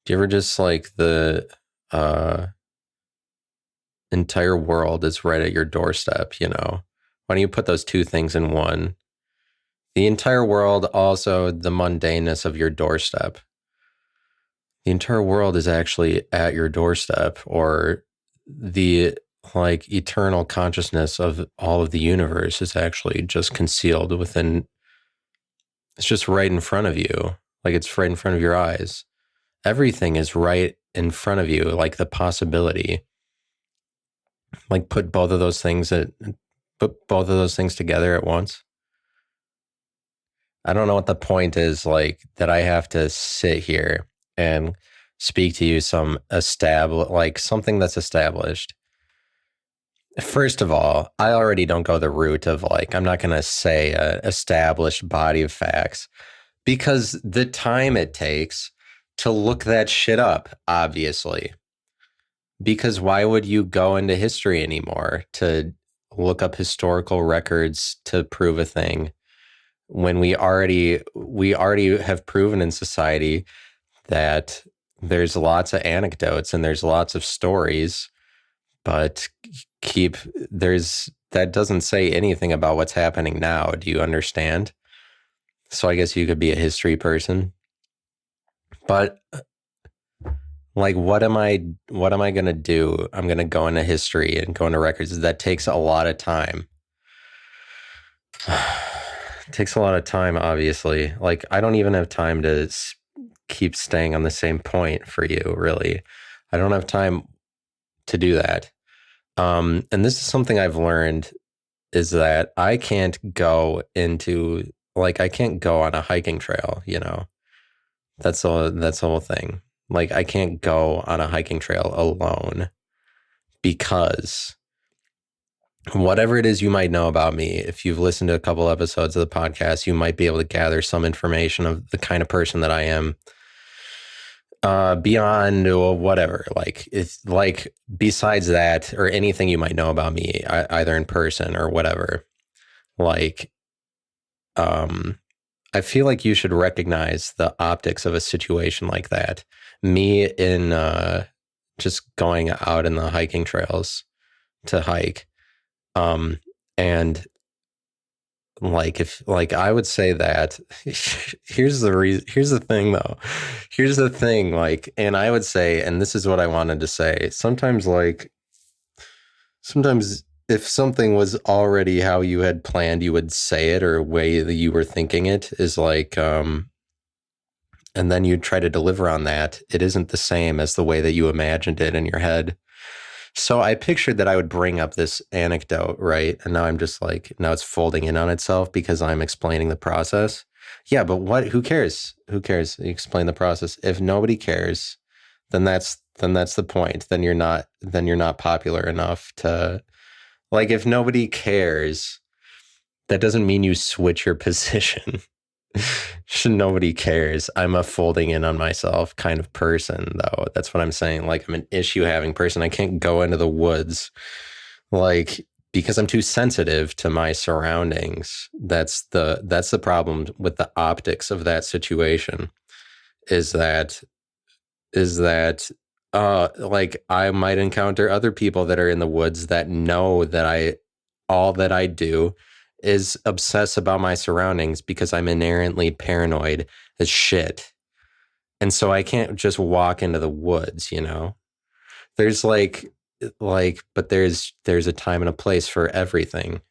Do you ever just like the uh entire world is right at your doorstep, you know? Why don't you put those two things in one? The entire world, also the mundaneness of your doorstep. The entire world is actually at your doorstep, or the like eternal consciousness of all of the universe is actually just concealed within, it's just right in front of you. Like it's right in front of your eyes. Everything is right in front of you, like the possibility. Like put both of those things together at once. I don't know what the point is, like that I have to sit here and speak to you like something that's established. First of all, I already don't go the route of like I'm not going to say a established body of facts because the time it takes to look that shit up, obviously. Because why would you go into history anymore to look up historical records to prove a thing when we already have proven in society that there's lots of anecdotes and there's lots of stories, but keep there's that doesn't say anything about what's happening now. Do you understand? So I guess you could be a history person, but like what am I going to do? I'm going to go into history and go into records. That takes a lot of time. It takes a lot of time, obviously. Like I don't even have time to keep staying on the same point for you, really. I don't have time to do that. And this is something I've learned is that I can't go on a hiking trail, you know. That's the whole thing. Like I can't go on a hiking trail alone because whatever it is you might know about me, if you've listened to a couple episodes of the podcast, you might be able to gather some information of the kind of person that I am. Beyond or whatever, like it's like besides that or anything you might know about me, either in person or whatever. Like, um, I feel like you should recognize the optics of a situation like that. Me in just going out in the hiking trails to hike. Um, and like if like I would say that here's the thing though. Here's the thing, like, and I would say, and this is what I wanted to say. Sometimes if something was already how you had planned, you would say it or a way that you were thinking it is like and then you try to deliver on that, it isn't the same as the way that you imagined it in your head. So I pictured that I would bring up this anecdote, right? And now I'm just like, now it's folding in on itself because I'm explaining the process. Yeah, but who cares? Who cares? You explain the process. If nobody cares, then that's the point. Then you're not popular enough to like if nobody cares, that doesn't mean you switch your position. Nobody cares. I'm a folding in on myself kind of person, though. That's what I'm saying. Like, I'm an issue having person. I can't go into the woods, like, because I'm too sensitive to my surroundings. That's the problem with the optics of that situation. Is that like I might encounter other people that are in the woods that know that I all that I do is obsess about my surroundings because I'm inherently paranoid as shit. And so I can't just walk into the woods, you know. There's but there's a time and a place for everything.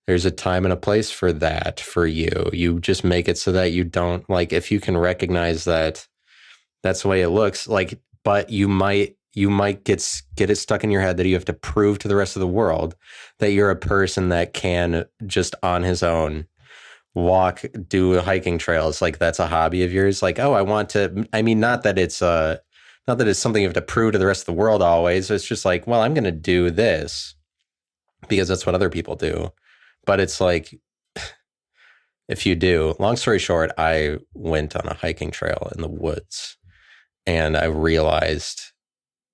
There's a time and a place for that for you. You just make it so that you don't like if you can recognize that that's the way it looks like, but you might get it stuck in your head that you have to prove to the rest of the world that you're a person that can just on his own do hiking trails. Like that's a hobby of yours. Like, oh, I mean, not that it's something you have to prove to the rest of the world always. It's just like, well, I'm going to do this because that's what other people do. But it's like, if you do, long story short, I went on a hiking trail in the woods and I realized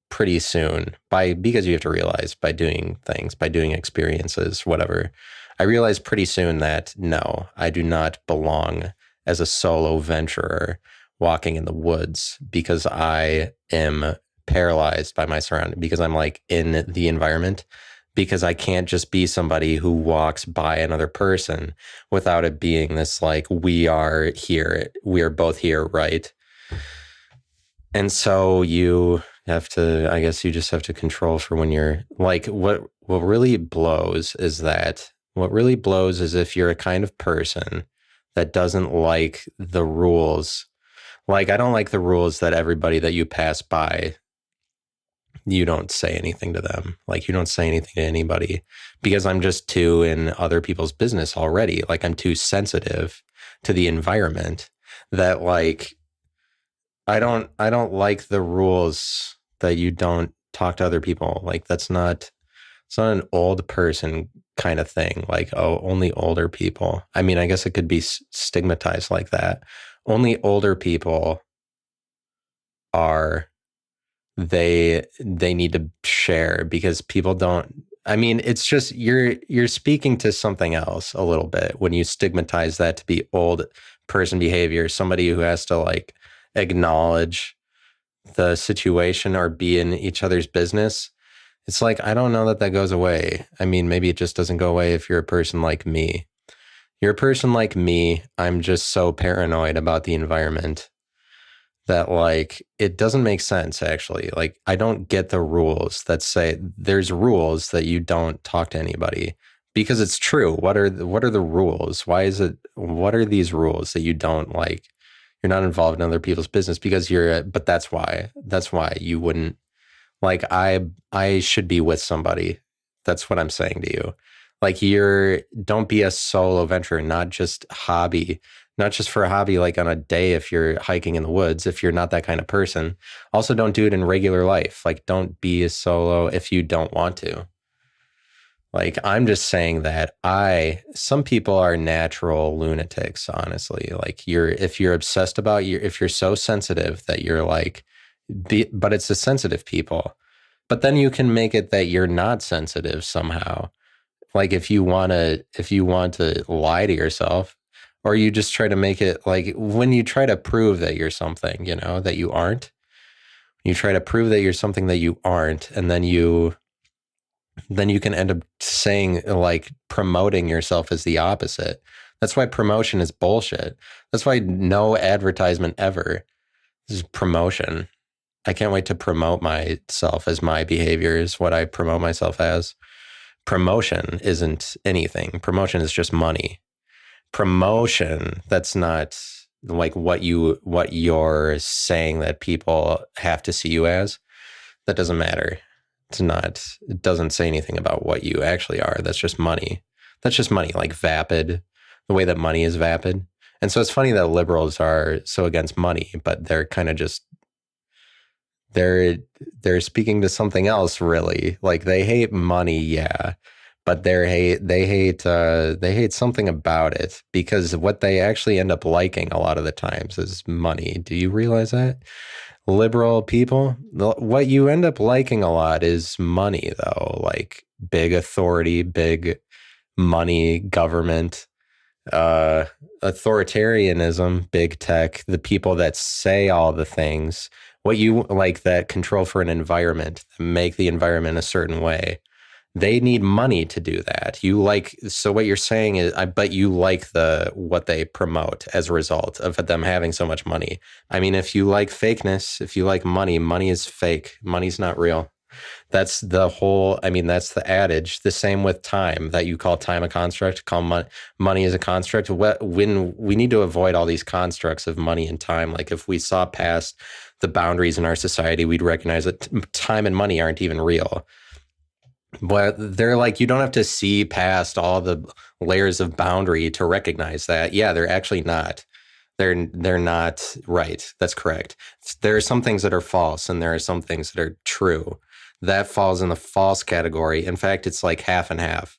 pretty soon because you have to realize by doing things, by doing experiences, whatever. I realized pretty soon that no, I do not belong as a solo venturer walking in the woods because I am paralyzed by my surroundings, because I'm like in the environment, because I can't just be somebody who walks by another person without it being this like, we are here, we are both here, right? And so you have to, I guess you just have to control for when you're like, what really blows is that what really blows is if you're a kind of person that doesn't like the rules. Like, I don't like the rules that everybody that you pass by, you don't say anything to them. Like, you don't say anything to anybody because I'm just too in other people's business already. Like, I'm too sensitive to the environment that like I don't like the rules that you don't talk to other people. Like, it's not an old person kind of thing. Like, oh, only older people. I mean, I guess it could be stigmatized like that. Only older people are they need to share because people don't. I mean, it's just you're speaking to something else a little bit when you stigmatize that to be old person behavior, somebody who has to like acknowledge the situation or be in each other's business. It's like, I don't know that that goes away. I mean, maybe it just doesn't go away if you're a person like me. You're a person like me. I'm just so paranoid about the environment that like it doesn't make sense actually. Like, I don't get the rules that say there's rules that you don't talk to anybody because it's true. What are the rules? Why is it what are these rules that you don't like you're not involved in other people's business because but that's why you wouldn't like I should be with somebody. That's what I'm saying to you. Like, don't be a solo venture, not just hobby, not just for a hobby, like on a day if you're hiking in the woods, if you're not that kind of person. Also, don't do it in regular life. Like, don't be a solo if you don't want to. Like, I'm just saying that some people are natural lunatics, honestly. Like, if you're obsessed about if you're so sensitive that you're like, but it's the sensitive people. But then you can make it that you're not sensitive somehow. Like, if you want to lie to yourself, or you just try to make it like when you try to prove that you're something, that you aren't, you try to prove that you're something that you aren't, and then you can end up saying like promoting yourself as the opposite. That's why promotion is bullshit. That's why no advertisement ever is promotion. I can't wait to promote myself as my behavior is what I promote myself as. Promotion isn't anything. Promotion is just money. Promotion, that's not like what you're saying that people have to see you as. That doesn't matter. It doesn't say anything about what you actually are. That's just money. That's just money, like vapid, the way that money is vapid. And so it's funny that liberals are so against money, but they're kind of just they're they're speaking to something else really. Like, they hate money, yeah, but they hate something about it, because what they actually end up liking a lot of the times is money. Do you realize that? Liberal people, what you end up liking a lot is money, though, like big authority, big money, government, authoritarianism, big tech, the people that say all the things, what you like, that control for an environment, that make the environment a certain way. They need money to do that. So what you're saying is, I bet you like what they promote as a result of them having so much money. I mean, if you like fakeness, if you like money, money is fake. Money's not real. That's that's the adage. The same with time, that you call time a construct, call money as a construct. When we need to avoid all these constructs of money and time, like if we saw past the boundaries in our society, we'd recognize that time and money aren't even real. But they're like, you don't have to see past all the layers of boundary to recognize that. Yeah, they're actually not. They're not right. That's correct. There are some things that are false, and there are some things that are true. That falls in the false category. In fact, it's like half and half.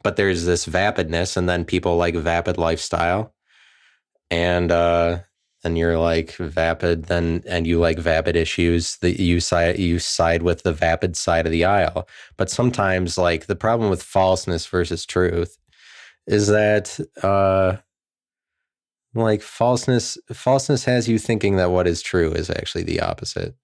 But there's this vapidness, and then people like vapid lifestyle, and you're like vapid, and you like vapid issues, that you side with the vapid side of the aisle. But sometimes, like, the problem with falseness versus truth is that Like falseness has you thinking that what is true is actually the opposite.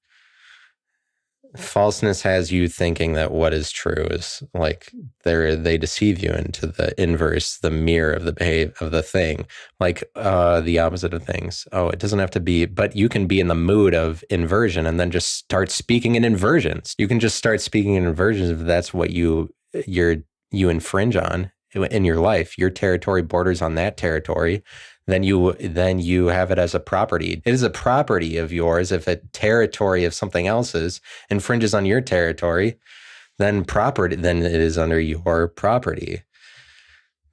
Falseness has you thinking that what is true is like they deceive you into the inverse, the mirror of the behave of the thing, like the opposite of things. Oh, it doesn't have to be, but you can be in the mood of inversion and then just start speaking in inversions. You can just start speaking in inversions if that's what you're you infringe on in your life. Your territory borders on that territory, then you have it as a property. It is a property of yours. If a territory of something else's infringes on your territory, then it is under your property.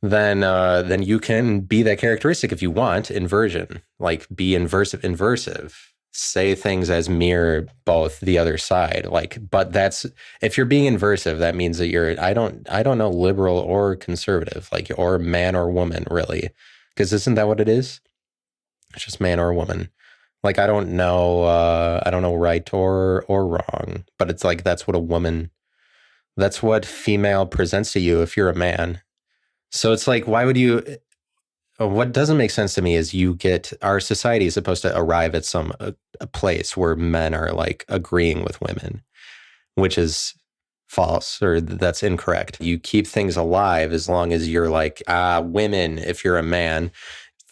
Then you can be that characteristic if you want. Inversion, like be inversive. Say things as mirror both the other side. Like, but that's if you're being inversive, that means that you're I don't know liberal or conservative, like or man or woman, really. Because isn't that what it is? It's just man or woman. Like I don't know right or wrong, but it's like that's what female presents to you if you're a man. So it's like why would you what doesn't make sense to me is our society is supposed to arrive at a place where men are like agreeing with women, which is false or that's incorrect. You keep things alive as long as you're like, women, if you're a man.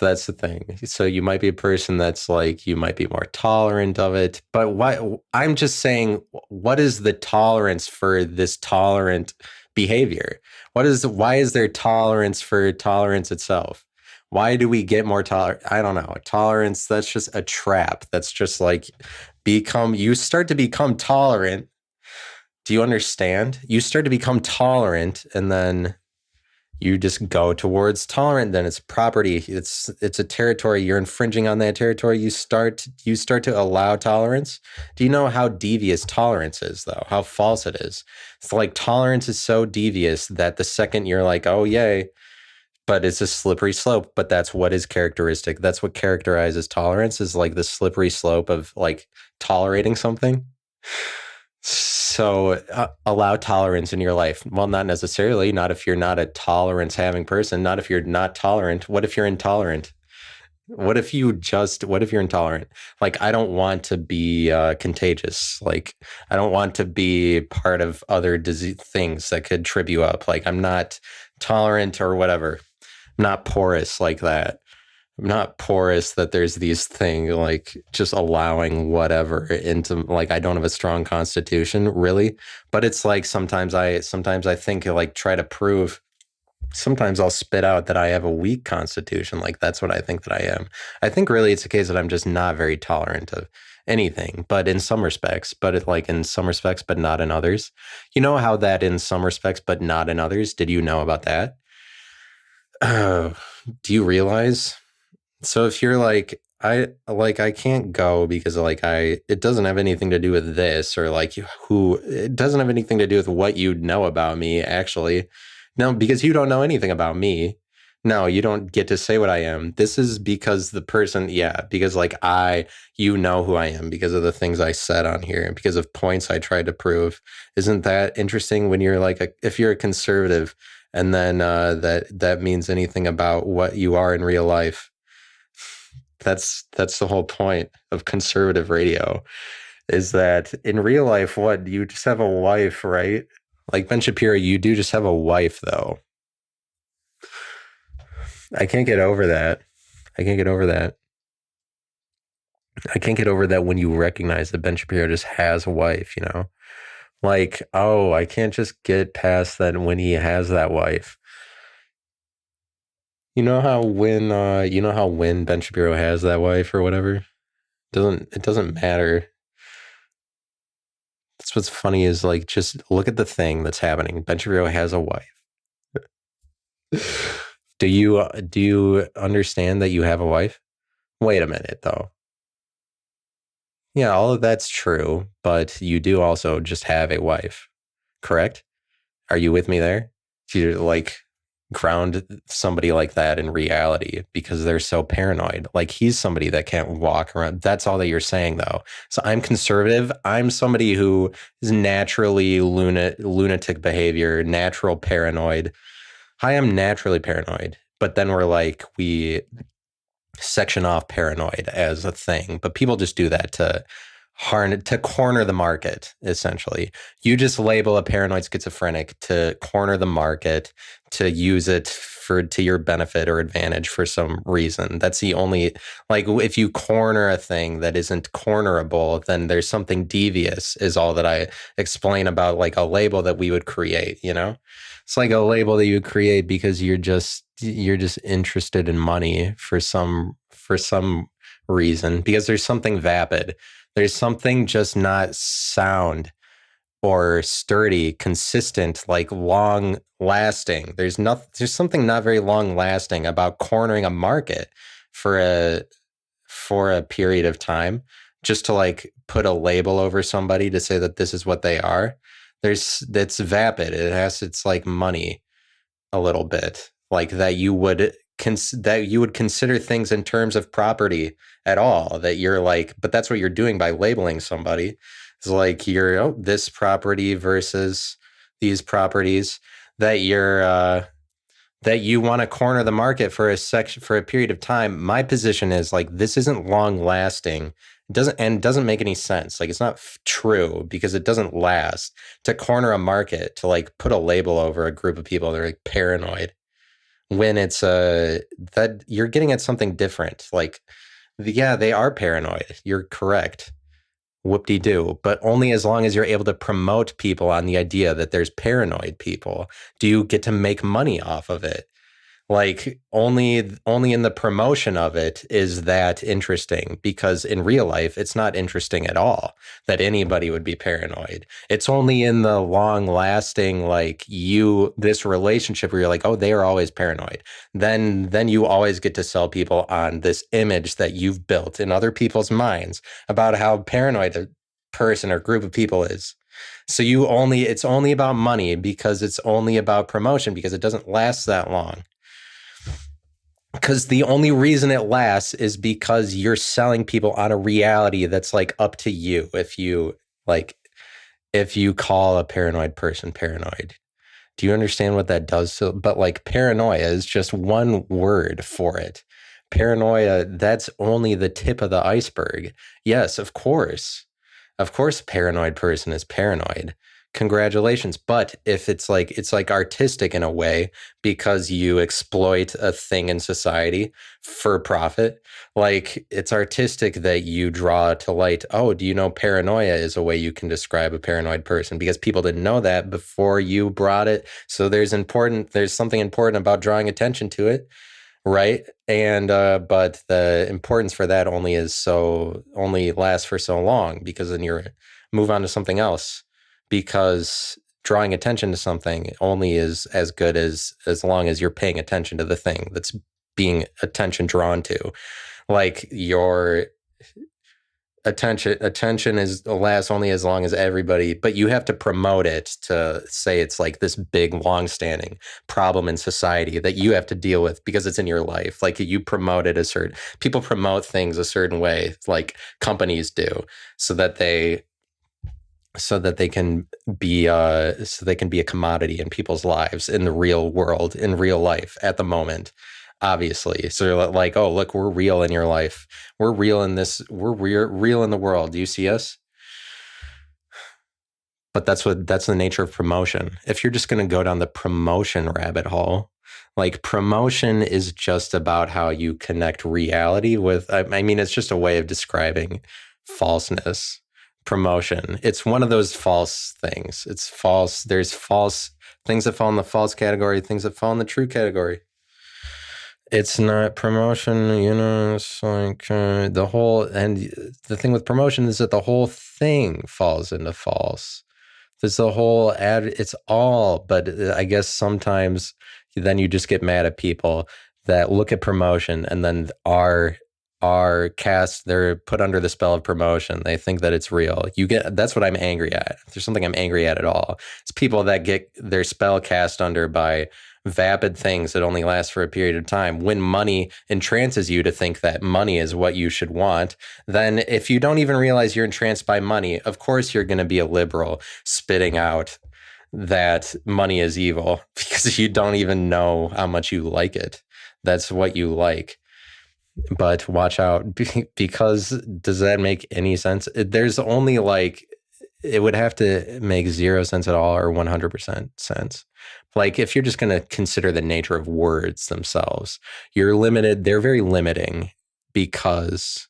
That's the thing. So you might be a person that's like, you might be more tolerant of it. But why? I'm just saying, what is the tolerance for this tolerant behavior? Why is there tolerance for tolerance itself? Why do we get more tolerant? I don't know. Tolerance, that's just a trap. That's just like you start to become tolerant. Do you understand? You start to become tolerant and then you just go towards tolerant, then it's property, it's a territory, you're infringing on that territory, you start to allow tolerance. Do you know how devious tolerance is though, how false it is? It's like tolerance is so devious that the second you're like, oh yay, but it's a slippery slope. But that's what is characteristic, that's what characterizes tolerance, is like the slippery slope of like tolerating something. So allow tolerance in your life. Well, not necessarily. Not if you're not a tolerance having person. Not if you're not tolerant. What if you're intolerant? What if you're intolerant? Like, I don't want to be contagious. Like, I don't want to be part of other disease things that could trip you up. Like, I'm not tolerant or whatever. I'm not porous like that. I'm not porous that there's these things like just allowing whatever into like I don't have a strong constitution really, but it's like sometimes I think like try to prove. Sometimes I'll spit out that I have a weak constitution, like that's what I think that I am. I think really it's a case that I'm just not very tolerant of anything, but in some respects, like in some respects but not in others. You know how that in some respects but not in others? Did you know about that? Oh, do you realize? So if you're like I can't go because it doesn't have anything to do with this or like who it doesn't have anything to do with what you know about me actually. No, because you don't know anything about me. No, you don't get to say what I am. This is because the person, yeah, because like you know who I am because of the things I said on here and because of points I tried to prove. Isn't that interesting when you're if you're a conservative and then that means anything about what you are in real life? That's the whole point of conservative radio is that in real life, what you just have a wife, right? Like Ben Shapiro, you do just have a wife, though. I can't get over that. I can't get over that. I can't get over that when you recognize that Ben Shapiro just has a wife, you know? Like, oh, I can't just get past that when he has that wife. You know how when Ben Shapiro has that wife or whatever? It doesn't matter. That's what's funny is like just look at the thing that's happening. Ben Shapiro has a wife. Do you understand that you have a wife? Wait a minute though. Yeah, all of that's true, but you do also just have a wife, correct? Are you with me there? Do you like ground somebody like that in reality because they're so paranoid? Like he's somebody that can't walk around. That's all that you're saying though. So I'm conservative. I'm somebody who is naturally lunatic behavior, natural paranoid. I am naturally paranoid. But then we're like, section off paranoid as a thing, but people just do that to corner the market. Essentially, you just label a paranoid schizophrenic to corner the market, to use it to your benefit or advantage for some reason. That's the only, like, if you corner a thing that isn't cornerable, then there's something devious, is all that I explain about, like, a label that we would create, it's like a label that you create because you're just interested in money for some reason, because there's something vapid. There's something just not sound or sturdy, consistent, like long lasting. There's something not very long lasting about cornering a market for a period of time, just to like put a label over somebody to say that this is what they are. That's vapid. It's like money a little bit, like that you would consider things in terms of property at all, that you're like, but that's what you're doing by labeling somebody. It's like this property versus these properties, that that you want to corner the market for a period of time. My position is like, this isn't long lasting. It doesn't make any sense. Like, it's not true, because it doesn't last to corner a market, to like put a label over a group of people that are like paranoid, when it's that you're getting at something different. Like, yeah, they are paranoid. You're correct. Whoop-de-doo. But only as long as you're able to promote people on the idea that there's paranoid people do you get to make money off of it. Like, only in the promotion of it is that interesting, because in real life it's not interesting at all that anybody would be paranoid. It's only in the long lasting, like, this relationship where you're like, oh, they are always paranoid, then you always get to sell people on this image that you've built in other people's minds about how paranoid a person or group of people is. So it's only about money, because it's only about promotion, because it doesn't last that long. Because the only reason it lasts is because you're selling people on a reality that's like up to you. If you call a paranoid person paranoid, do you understand what that does? But like, paranoia is just one word for it. Paranoia, that's only the tip of the iceberg. Yes, of course. Of course, a paranoid person is paranoid. Congratulations. But if it's like artistic in a way, because you exploit a thing in society for profit, like, it's artistic that you draw to light, oh, do you know paranoia is a way you can describe a paranoid person, because people didn't know that before you brought it. So there's something important about drawing attention to it. Right. And but the importance for that only lasts for so long, because then you move on to something else, because drawing attention to something only is as good as long as you're paying attention to the thing that's being attention drawn to. Like, your attention is lasts only as long as everybody, but you have to promote it to say it's like this big long-standing problem in society that you have to deal with because it's in your life. Like, you promote it people promote things a certain way, like companies do, so that they can be a commodity in people's lives, in the real world, in real life at the moment, obviously. So you're like, oh, look, we're real in your life. We're real in this. We're real in the world. Do you see us? But that's the nature of promotion. If you're just going to go down the promotion rabbit hole, like, promotion is just about how you connect reality with, I mean, it's just a way of describing falseness. Promotion. It's one of those false things. It's false. There's false things that fall in the false category, things that fall in the true category. It's not promotion, it's like the thing with promotion is that the whole thing falls into false. There's the whole it's all, but I guess sometimes then you just get mad at people that look at promotion and then they're put under the spell of promotion. They think that it's real. That's what I'm angry at. If there's something I'm angry at all, it's people that get their spell cast under by vapid things that only last for a period of time. When money entrances you to think that money is what you should want, then if you don't even realize you're entranced by money, of course you're going to be a liberal spitting out that money is evil, because you don't even know how much you like it. That's what you like. But watch out because does that make any sense? There's only like it would have to make 0 sense at all or 100% sense. Like if you're just going to consider the nature of words themselves, you're limited. They're very limiting because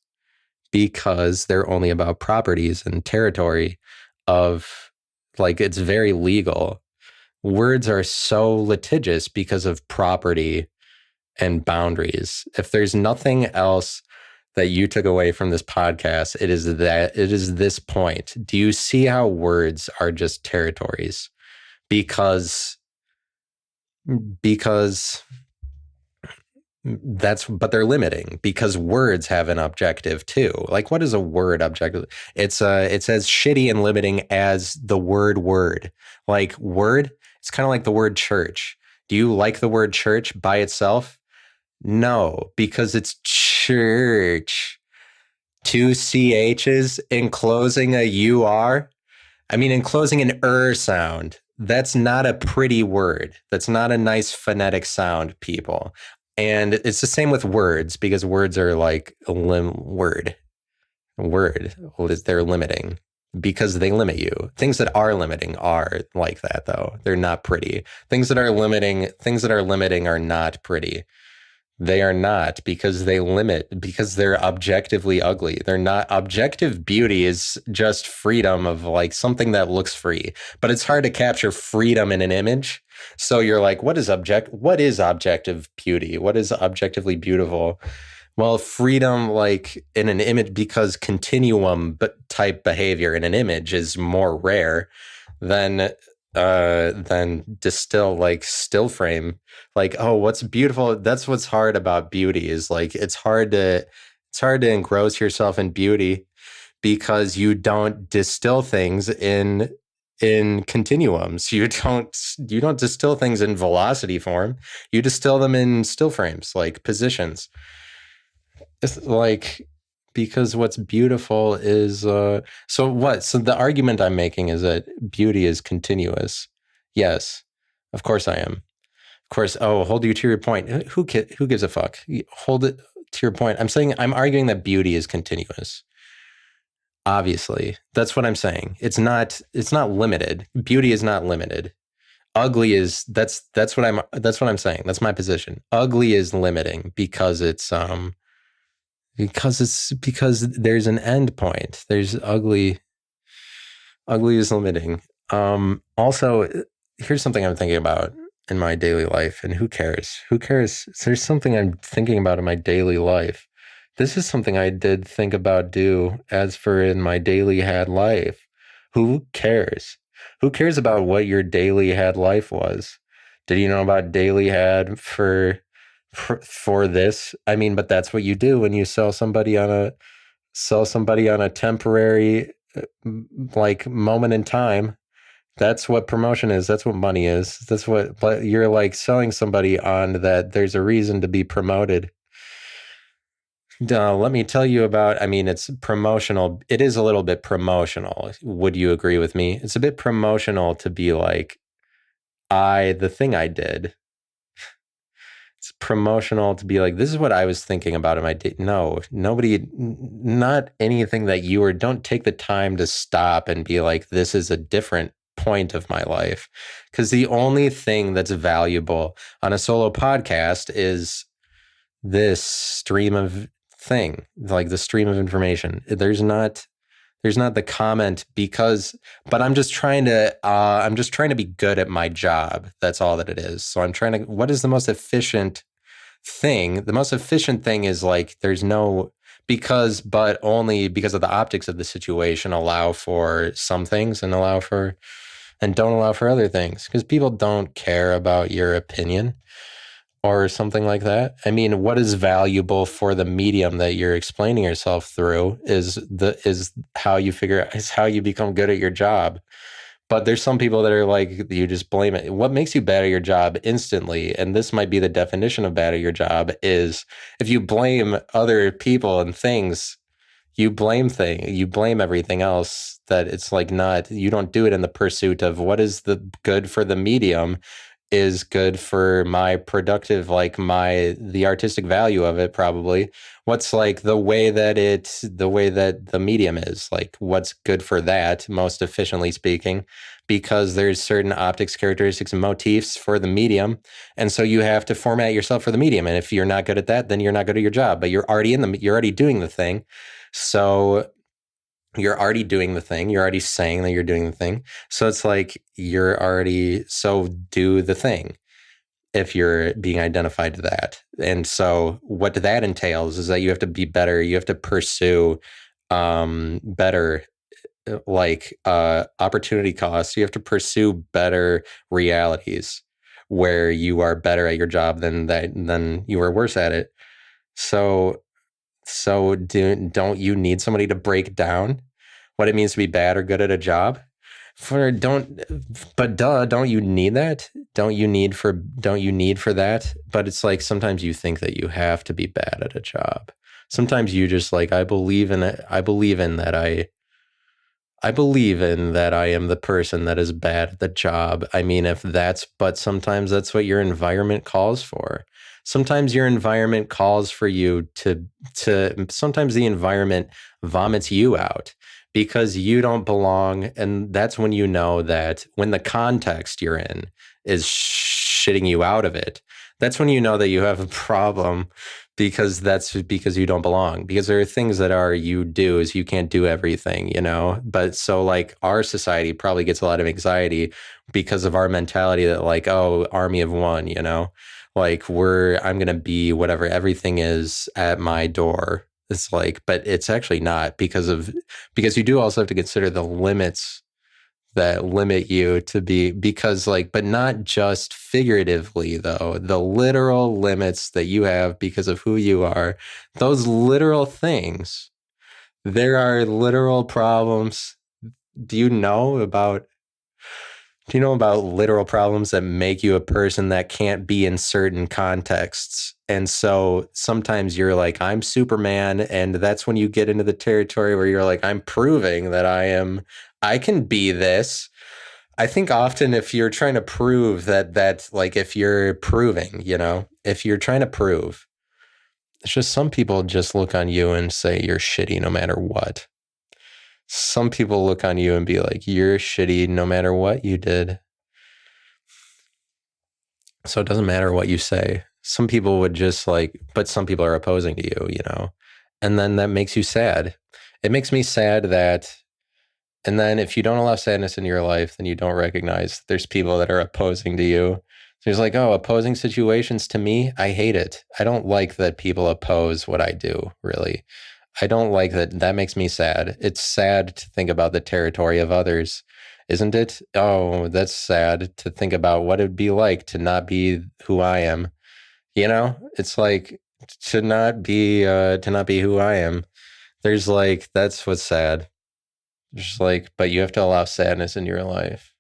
they're only about properties and territory of like it's very legal. Words are so litigious because of property and boundaries. If there's nothing else that you took away from this podcast, it is this point. Do you see how words are just territories? Because because but they're limiting because words have an objective too. Like what is a word objective? It's as shitty and limiting as the word. Like word, it's kind of like the word church. Do you like the word church by itself? No, because it's church. Two CHs enclosing a UR. I mean, enclosing an sound. That's not a pretty word. That's not a nice phonetic sound, people. And it's the same with words because words are like a word. They're limiting because they limit you. Things that are limiting are like that, though. They're not pretty. Things that are limiting are not pretty. They are not because they limit, because they're objectively ugly. They're not. Objective beauty is just freedom of like something that looks free, but it's hard to capture freedom in an image. So you're like, what is objective beauty? What is objectively beautiful? Well, freedom like in an image, because continuum type behavior in an image is more rare than distill like still frame. Like, oh, what's beautiful? That's what's hard about beauty is like it's hard to engross yourself in beauty because you don't distill things in continuums. You don't distill things in velocity form. You distill them in still frames, like positions. It's like because what's beautiful is so the argument I'm making is that beauty is continuous. Yes, of course I am. Of course. Oh, hold you to your point. Who gives a fuck? Hold it to your point. I'm arguing that beauty is continuous. Obviously, that's what I'm saying. It's not limited. Beauty is not limited. Ugly is that's what I'm saying. That's my position. Ugly is limiting because because there's an end point. There's ugly is limiting. Also, here's something I'm thinking about in my daily life, and who cares? There's something I'm thinking about in my daily life. This is something I did think about do as for in my daily had life. Who cares? Who cares about what your daily had life was? Did you know about daily had for this? I mean, but that's what you do when you sell somebody on a temporary like moment in time. That's what promotion is. That's what money is. That's what you're like selling somebody on that there's a reason to be promoted. Let me tell you about, I mean, it's promotional. It is a little bit promotional. Would you agree with me? It's a bit promotional to be like, the thing I did. It's promotional to be like, this is what I was thinking about in my day. No, nobody, not anything that you don't take the time to stop and be like, this is a different point of my life. Because the only thing that's valuable on a solo podcast is this stream of thing, like the stream of information. There's not the comment but I'm just trying to be good at my job. That's all that it is. So I'm trying to, what is the most efficient thing? The most efficient thing is like, there's no, but only because of the optics of the situation allow for some things and don't allow for other things, because people don't care about your opinion or something like that. I mean, what is valuable for the medium that you're explaining yourself through is how you become good at your job. But there's some people that are like, you just blame it. What makes you bad at your job instantly, and this might be the definition of bad at your job, is if you blame other people and things, you blame everything else, that it's like you don't do it in the pursuit of what is the good for the medium. is good for my productive, like the artistic value of it, probably. What's like the way that the medium is, like what's good for that, most efficiently speaking, because there's certain optics characteristics and motifs for the medium. And so you have to format yourself for the medium. And if you're not good at that, then you're not good at your job, but you're already doing the thing. So you're already doing the thing. You're already saying that you're doing the thing. So it's like so do the thing if you're being identified to that. And so what that entails is that you have to be better. You have to pursue better opportunity costs. You have to pursue better realities where you are better at your job than you are worse at it. Don't you need somebody to break down what it means to be bad or good at a job? Don't you need that? Don't you need for that? But it's like sometimes you think that you have to be bad at a job. Sometimes you just like, I believe in it. I believe in that I am the person that is bad at the job. I mean, but sometimes that's what your environment calls for. Sometimes your environment calls for you sometimes the environment vomits you out because you don't belong. And that's when you know that when the context you're in is shitting you out of it, that's when you know that you have a problem, because that's because you don't belong, because there are things that you do is you can't do everything, but so like our society probably gets a lot of anxiety because of our mentality that like, oh, army of one, like I'm going to be whatever everything is at my door. It's like, but it's actually not, because you do also have to consider the limits that limit you to be, because like, but not just figuratively though, the literal limits that you have because of who you are, those literal things, there are literal problems. Do you know about literal problems that make you a person that can't be in certain contexts? And so sometimes you're like, I'm Superman. And that's when you get into the territory where you're like, I'm proving that I can be this. I think often if you're trying to prove that like if you're proving, if you're trying to prove, it's just some people just look on you and say you're shitty no matter what. Some people look on you and be like, you're shitty no matter what you did. So it doesn't matter what you say. Some people would just like, but some people are opposing to you, and then that makes you sad. It makes me sad that, and then if you don't allow sadness in your life, then you don't recognize there's people that are opposing to you. So it's like, oh, opposing situations to me, I hate it. I don't like that people oppose what I do, really. I don't like that. That makes me sad. It's sad to think about the territory of others, isn't it? Oh, that's sad to think about what it'd be like to not be who I am. It's like to not be who I am. There's like, that's what's sad. Just like, but you have to allow sadness in your life.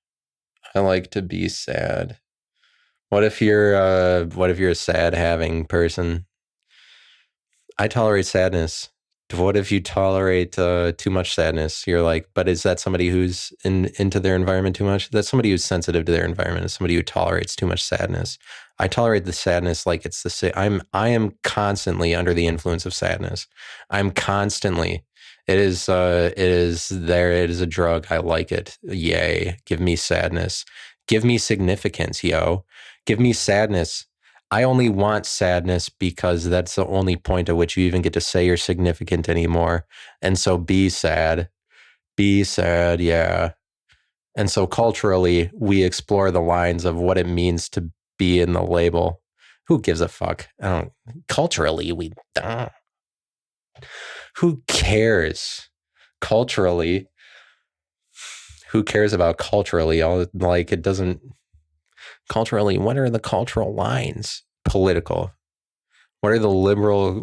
I like to be sad. What if you're a sad having person? I tolerate sadness. What if you tolerate too much sadness? You're like, but is that somebody who's into their environment too much? That's somebody who's sensitive to their environment. It's somebody who tolerates too much sadness. I tolerate the sadness like it's the same. I am constantly under the influence of sadness. I'm constantly. It is there. It is a drug. I like it. Yay. Give me sadness. Give me significance, yo. Give me sadness. I only want sadness because that's the only point at which you even get to say you're significant anymore. And so be sad. Be sad, yeah. And so culturally, we explore the lines of what it means to be in the label. Who gives a fuck? Culturally, we don't. Who cares? Culturally, who cares about culturally? It doesn't. Culturally, what are the cultural lines? Political. What are the liberal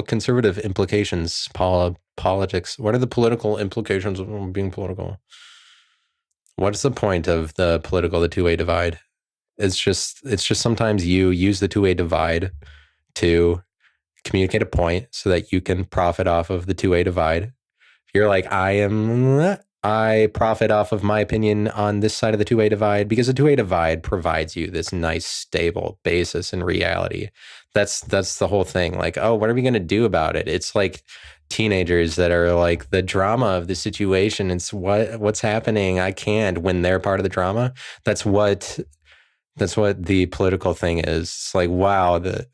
conservative implications? Politics. What are the political implications of being political? What's the point of the two-way divide? It's just sometimes you use the two-way divide to communicate a point so that you can profit off of the two-way divide. You're like, I am I profit off of my opinion on this side of the two-way divide because the two-way divide provides you this nice stable basis in reality. That's the whole thing. Like, oh, what are we going to do about it? It's like teenagers that are like the drama of the situation. It's what's happening. I can't when they're part of the drama. That's what the political thing is. It's like, wow, the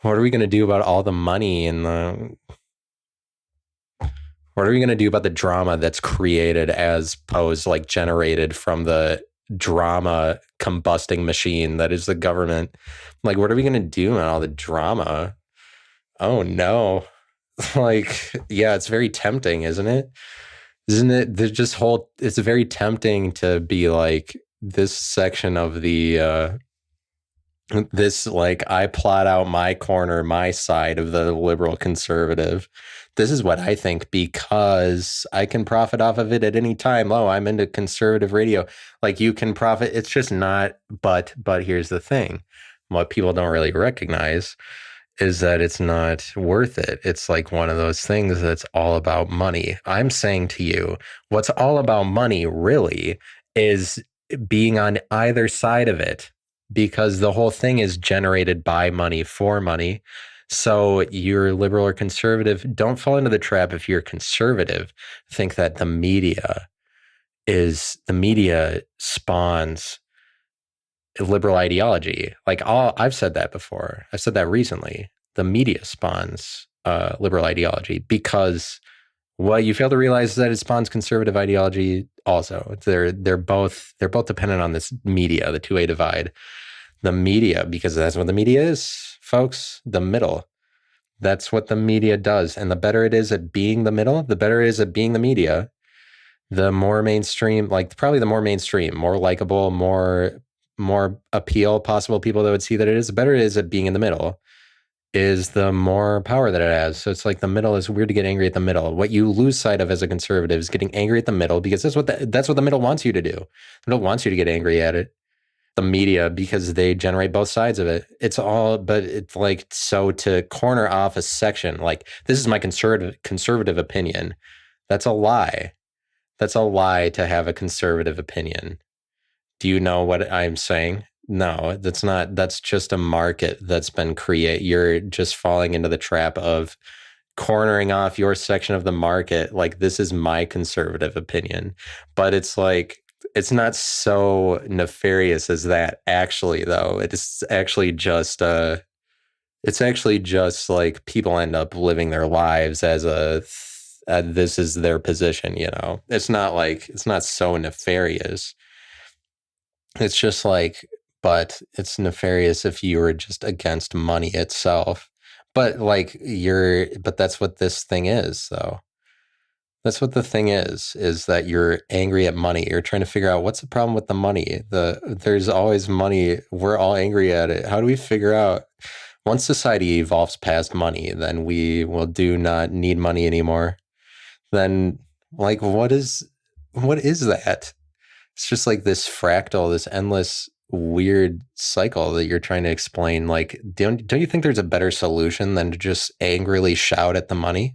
what are we going to do about all the money and the what are we going to do about the drama that's created as opposed like generated from the drama combusting machine that is the government? Like, what are we going to do about all the drama? Oh no. Like, yeah, it's very tempting, isn't it? Isn't it? There's just whole, it's very tempting to be like this section of this, like, I plot out my corner, my side of the liberal conservative. This is what I think because I can profit off of it at any time. Oh, I'm into conservative radio. Like, you can profit. It's just not, but here's the thing. What people don't really recognize is that it's not worth it. It's like one of those things that's all about money. I'm saying to you, what's all about money really is being on either side of it because the whole thing is generated by money for money. So you're liberal or conservative. Don't fall into the trap if you're conservative. Think that the media spawns liberal ideology. Like I've said that before. I've said that recently. The media spawns liberal ideology because what you fail to realize is that it spawns conservative ideology also. They're both dependent on this media, the two-way divide. The media, because that's what the media is, folks, the middle. That's what the media does. And the better it is at being the middle, the better it is at being the media, the more mainstream, like probably the more mainstream, more likable, more appeal possible people that would see that it is, the better it is at being in the middle is the more power that it has. So it's like the middle is weird to get angry at the middle. What you lose sight of as a conservative is getting angry at the middle because that's what the middle wants you to do. The middle wants you to get angry at it. The media because they generate both sides of it. It's all, but it's like, so to corner off a section, like this is my conservative opinion. That's a lie. That's a lie to have a conservative opinion. Do you know what I'm saying? No, that's not. That's just a market that's been created. You're just falling into the trap of cornering off your section of the market. Like, this is my conservative opinion. But it's like, it's not so nefarious as that, actually, though. It's actually just like people end up living their lives as this is their position, you know? It's not so nefarious. It's just like, but it's nefarious if you were just against money itself. But like but that's what this thing is, though. That's what the thing is that you're angry at money. You're trying to figure out what's the problem with the money. There's always money. We're all angry at it. How do we figure out once society evolves past money, then we will do not need money anymore. Then like what is that? It's just like this fractal, this endless weird cycle that you're trying to explain. Like, don't you think there's a better solution than to just angrily shout at the money?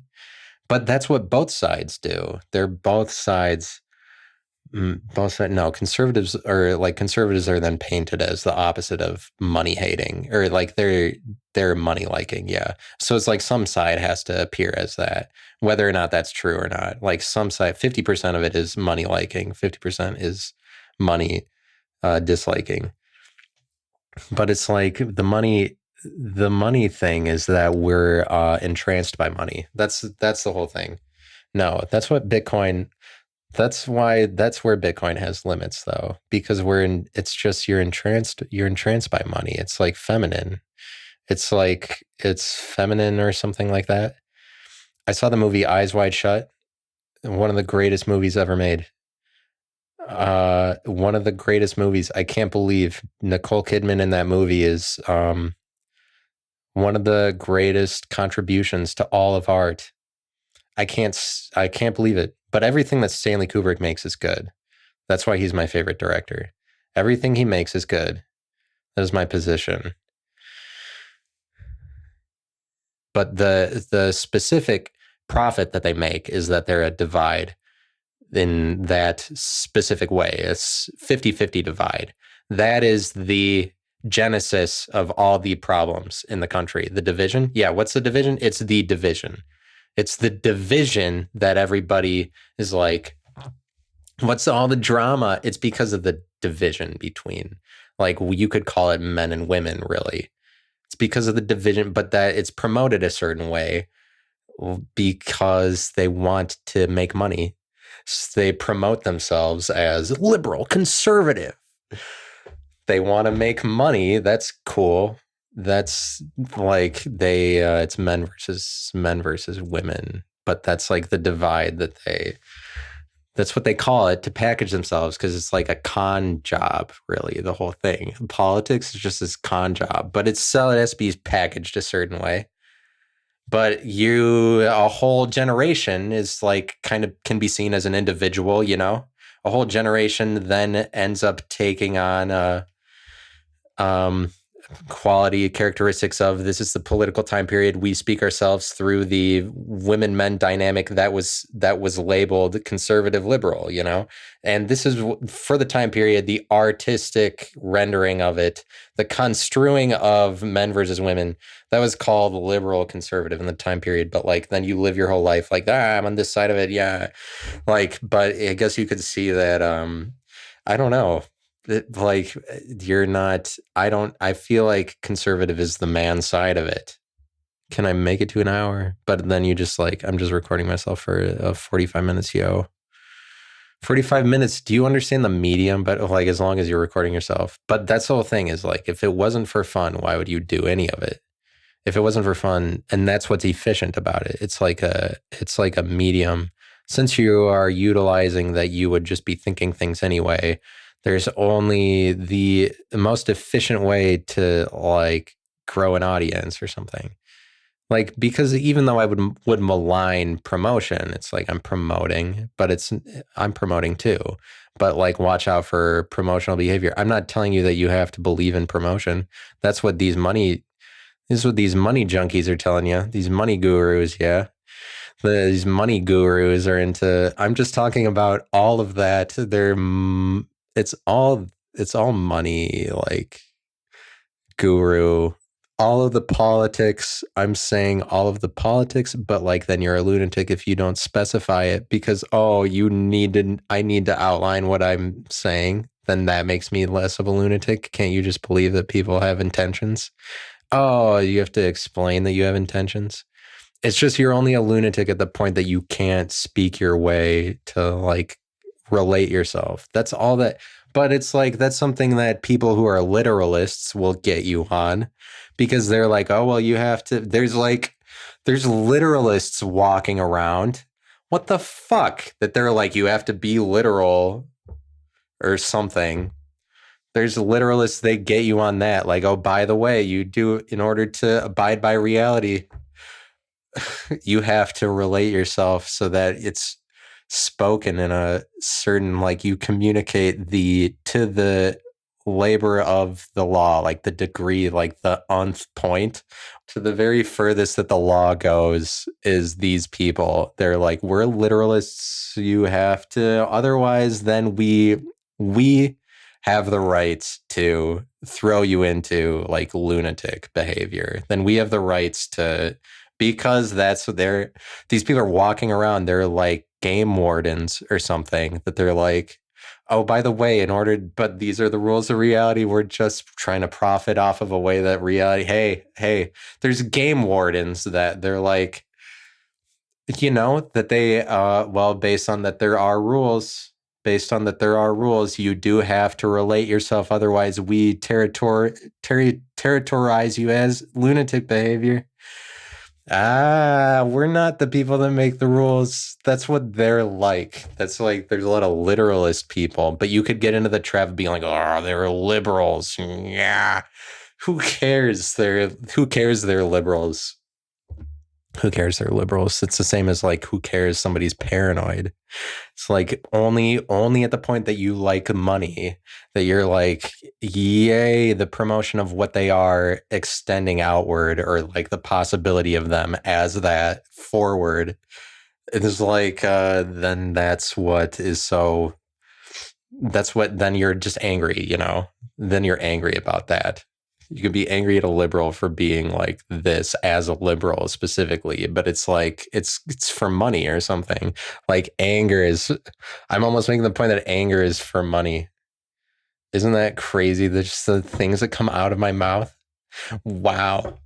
But that's what both sides do. They're both sides. Both sides. No, conservatives are then painted as the opposite of money hating, or like they're money liking. Yeah. So it's like some side has to appear as that, whether or not that's true or not. Like some side, 50% of it is money liking, 50% is money disliking. But it's like the money thing is that we're entranced by money. That's the whole thing. No, that's where Bitcoin has limits, though, because it's just you're entranced by money. It's like feminine. It's like it's feminine or something like that. I saw the movie Eyes Wide Shut, one of the greatest movies ever made. One of the greatest movies. I can't believe Nicole Kidman in that movie is one of the greatest contributions to all of art. I can't believe it. But everything that Stanley Kubrick makes is good. That's why he's my favorite director. Everything he makes is good. That is my position. But the specific profit that they make is that they're a divide. in that specific way. It's 50-50 divide. That is the genesis of all the problems in the country. The division. Yeah, what's the division? It's the division. It's the division that everybody is like, what's all the drama? It's because of the division between, like, you could call it men and women, really. It's because of the division, but that it's promoted a certain way because they want to make money. So they promote themselves as liberal, conservative. They want to make money. That's cool. That's like it's men versus women. But that's like the divide that's what they call it to package themselves, because it's like a con job, really, the whole thing. Politics is just this con job, but it has to be packaged a certain way. But a whole generation is like kind of can be seen as an individual, a whole generation then ends up taking on quality characteristics of this is the political time period. We speak ourselves through the women men dynamic that was labeled conservative liberal, and this is for the time period, the artistic rendering of it, the construing of men versus women, that was called liberal conservative in the time period. But like then you live your whole life like, I'm on this side of it, yeah, like, but I guess you could see that I don't know. Like you're not, I feel like conservative is the man side of it. Can I make it to an hour? But then you just like, I'm just recording myself for 45 minutes, 45 minutes. Do you understand the medium? But like, as long as you're recording yourself. But that's the whole thing is like, if it wasn't for fun, why would you do any of it? If it wasn't for fun, and that's what's efficient about it. It's like a medium. Since you are utilizing that, you would just be thinking things anyway. There's only the most efficient way to like grow an audience or something. Like, because even though I would malign promotion, it's like I'm promoting, but I'm promoting too. But like, watch out for promotional behavior. I'm not telling you that you have to believe in promotion. That's what these money junkies are telling you. These money gurus, yeah. These money gurus are into. I'm just talking about all of that. It's all money, like guru, all of the politics. I'm saying all of the politics, but like then you're a lunatic if you don't specify it, because I need to outline what I'm saying. Then that makes me less of a lunatic. Can't you just believe that people have intentions? Oh, you have to explain that you have intentions. It's just you're only a lunatic at the point that you can't speak your way to like relate yourself. That's all that. But it's like that's something that people who are literalists will get you on, because they're like, oh, well, you have to. There's literalists walking around. What the fuck? That they're like, you have to be literal or something. There's literalists, they get you on that. Like, oh, by the way, you do, in order to abide by reality, you have to relate yourself so that it's spoken in a certain, like, you communicate to the labor of the law, like the degree, like the nth point, to the very furthest that the law goes is these people. They're like, we're literalists. You have to, otherwise then we have the rights to throw you into like lunatic behavior. Then we have the rights to, because that's what these people are walking around. They're like game wardens or something, that they're like, oh, by the way, but these are the rules of reality. We're just trying to profit off of a way that reality. Hey, there's game wardens that they're like, that they, based on that there are rules. Based on that there are rules, you do have to relate yourself. Otherwise, we territorize you as lunatic behavior. We're not the people that make the rules. That's what they're like. That's like, there's a lot of literalist people, but you could get into the trap of being like, oh, they're liberals. Yeah. Who cares? They're liberals. Who cares they're liberals? It's the same as like, who cares somebody's paranoid? It's like only at the point that you like money, that you're like, yay, the promotion of what they are extending outward, or like the possibility of them as that forward. It's like then that's what then you're just angry, then you're angry about that. You can be angry at a liberal for being like this as a liberal specifically, but it's like it's for money or something. Like anger is I'm almost making the point that anger is for money. Isn't that crazy? That just the things that come out of my mouth. Wow.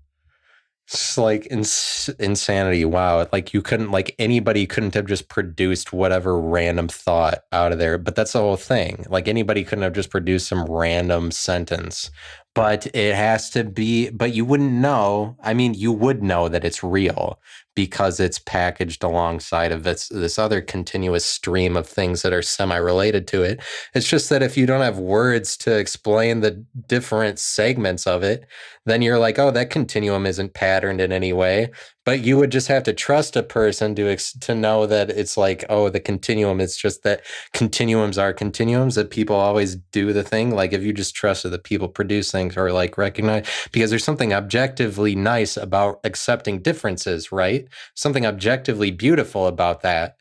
It's like insanity. Wow. Like you couldn't, like anybody couldn't have just produced whatever random thought out of there. But that's the whole thing. Like anybody couldn't have just produced some random sentence. But it has to be, but you wouldn't know. I mean, you would know that it's real because it's packaged alongside of this other continuous stream of things that are semi-related to it. It's just that if you don't have words to explain the different segments of it, then you're like, oh, that continuum isn't patterned in any way. But you would just have to trust a person to know that it's like, oh, the continuum. It's just that continuums are continuums, that people always do the thing. Like if you just trusted that people produce things or like recognize, because there's something objectively nice about accepting differences, right? Something objectively beautiful about that.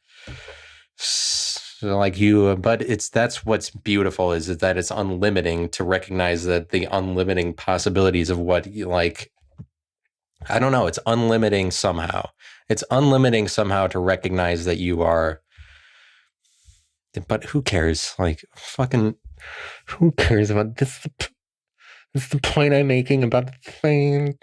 So like but that's what's beautiful is that it's unlimiting, to recognize that the unlimiting possibilities of what you like. I don't know. It's unlimiting somehow. It's unlimiting somehow to recognize that you are. But who cares? Like fucking, who cares about this? This is the point I'm making about the thing.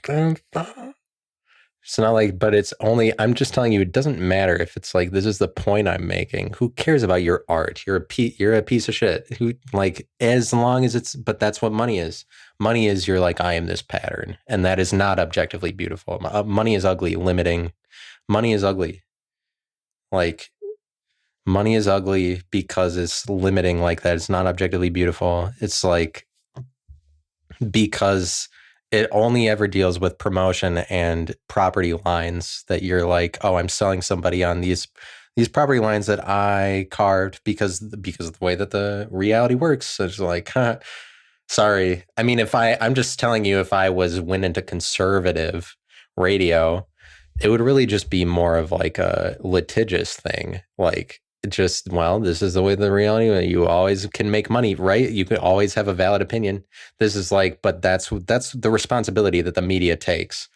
It's not like, but it's only, I'm just telling you, it doesn't matter if it's like, this is the point I'm making. Who cares about your art? You're a piece of shit. Who, like, as long as it's, but that's what money is. Money is you're like, I am this pattern. And that is not objectively beautiful. Money is ugly, limiting. Money is ugly. Like, money is ugly because it's limiting like that. It's not objectively beautiful. It's like, because it only ever deals with promotion and property lines, that you're like, oh, I'm selling somebody on these property lines that I carved because of the way that the reality works. So it's like, huh, sorry. I mean, I'm just telling you, if I went into conservative radio, it would really just be more of like a litigious thing. Like, just, well, this is the way the reality, you always can make money, right? You can always have a valid opinion. This is like, but that's the responsibility that the media takes.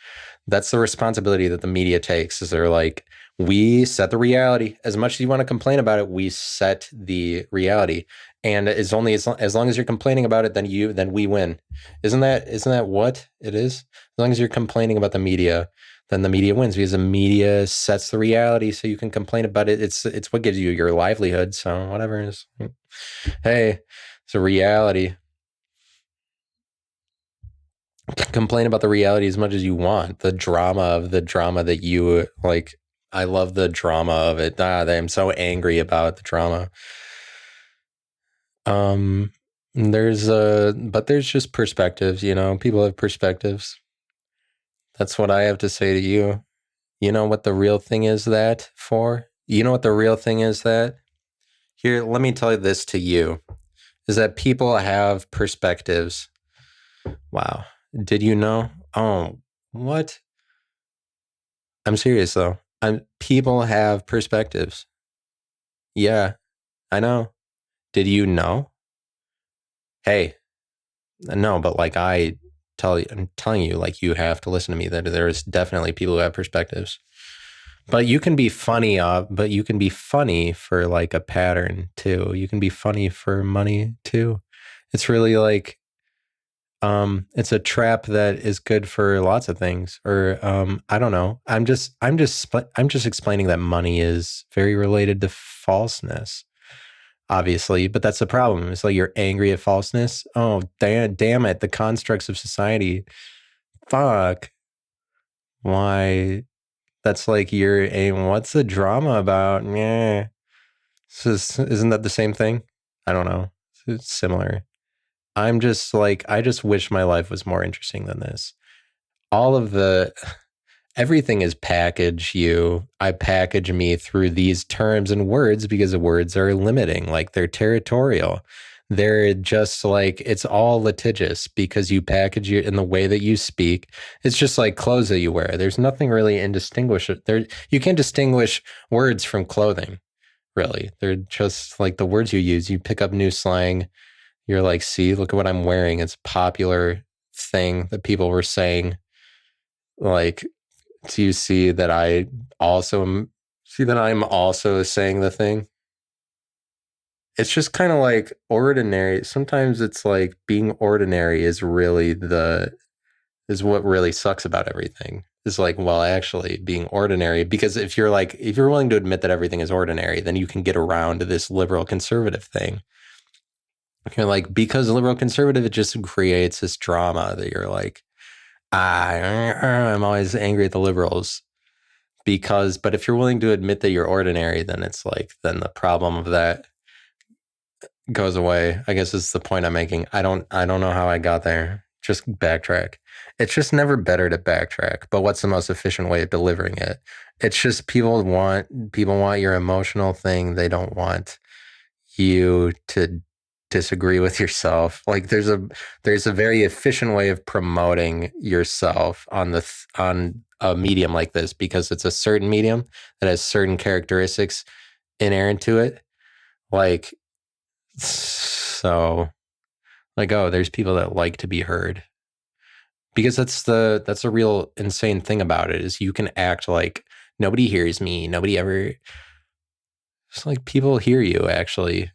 That's the responsibility that the media takes, is they're like, we set the reality. As much as you want to complain about it, we set the reality. And it's only as long as you're complaining about it, then we win. Isn't that what it is? As long as you're complaining about the media, then the media wins, because the media sets the reality, so you can complain about it. It's what gives you your livelihood. So whatever it is, hey, it's a reality. Complain about the reality as much as you want. The drama that you like. I love the drama of it. I'm so angry about the drama. There's just perspectives, people have perspectives. That's what I have to say to you. You know what the real thing is that for? You know what the real thing is that? Here, let me tell you this to you, is that people have perspectives. Wow. Did you know? Oh, what? I'm serious though. People have perspectives. Yeah, I know. Did you know? Hey, no, but like I'm telling you, like, you have to listen to me, that there's definitely people who have perspectives. But you can be funny, for like a pattern too. You can be funny for money too. It's really like, it's a trap that is good for lots of things. Or I don't know. I'm just explaining that money is very related to falseness, obviously. But that's the problem. It's like you're angry at falseness. Oh, damn it! The constructs of society. Fuck. Why? That's like you're aim. What's the drama about? Yeah. Isn't that the same thing? I don't know. It's similar. I'm just like, I just wish my life was more interesting than this. All of everything is I package me through these terms and words because the words are limiting, like they're territorial. They're just like, it's all litigious because you package it in the way that you speak. It's just like clothes that you wear. There's nothing really indistinguish there. You can't distinguish words from clothing, really. They're just like the words you use. You pick up new slang. You're like, see, look at what I'm wearing. It's a popular thing that people were saying. Like, do you see that I also see that I'm also saying the thing? It's just kind of like ordinary. Sometimes it's like being ordinary is really is what really sucks about everything. It's like, well, actually being ordinary, because if you're willing to admit that everything is ordinary, then you can get around this liberal conservative thing. You're like, because liberal conservative, it just creates this drama that you're like, I'm always angry at the liberals but if you're willing to admit that you're ordinary, then it's like, then the problem of that goes away. I guess is the point I'm making. I don't know how I got there. Just backtrack. It's just never better to backtrack. But what's the most efficient way of delivering it? It's just people want your emotional thing. They don't want you to disagree with yourself. Like there's a very efficient way of promoting yourself on a medium like this, because it's a certain medium that has certain characteristics inherent to it. Like, so like, oh, there's people that like to be heard, because that's a real insane thing about it, is you can act like nobody hears me. Nobody ever, it's like people hear you actually.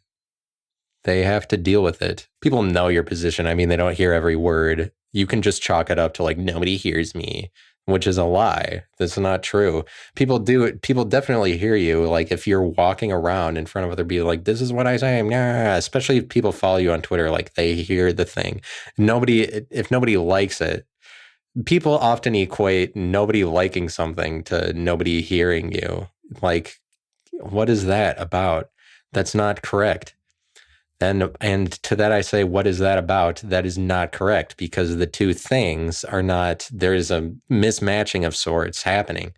They have to deal with it. People know your position. I mean, they don't hear every word. You can just chalk it up to like, nobody hears me, which is a lie. That's not true. People do it. People definitely hear you. Like if you're walking around in front of other people, like, this is what I say. Nah. Especially if people follow you on Twitter, like they hear the thing. If nobody likes it, people often equate nobody liking something to nobody hearing you. Like, what is that about? That's not correct. And to that I say, what is that about? That is not correct, because the two things are not, there is a mismatching of sorts happening.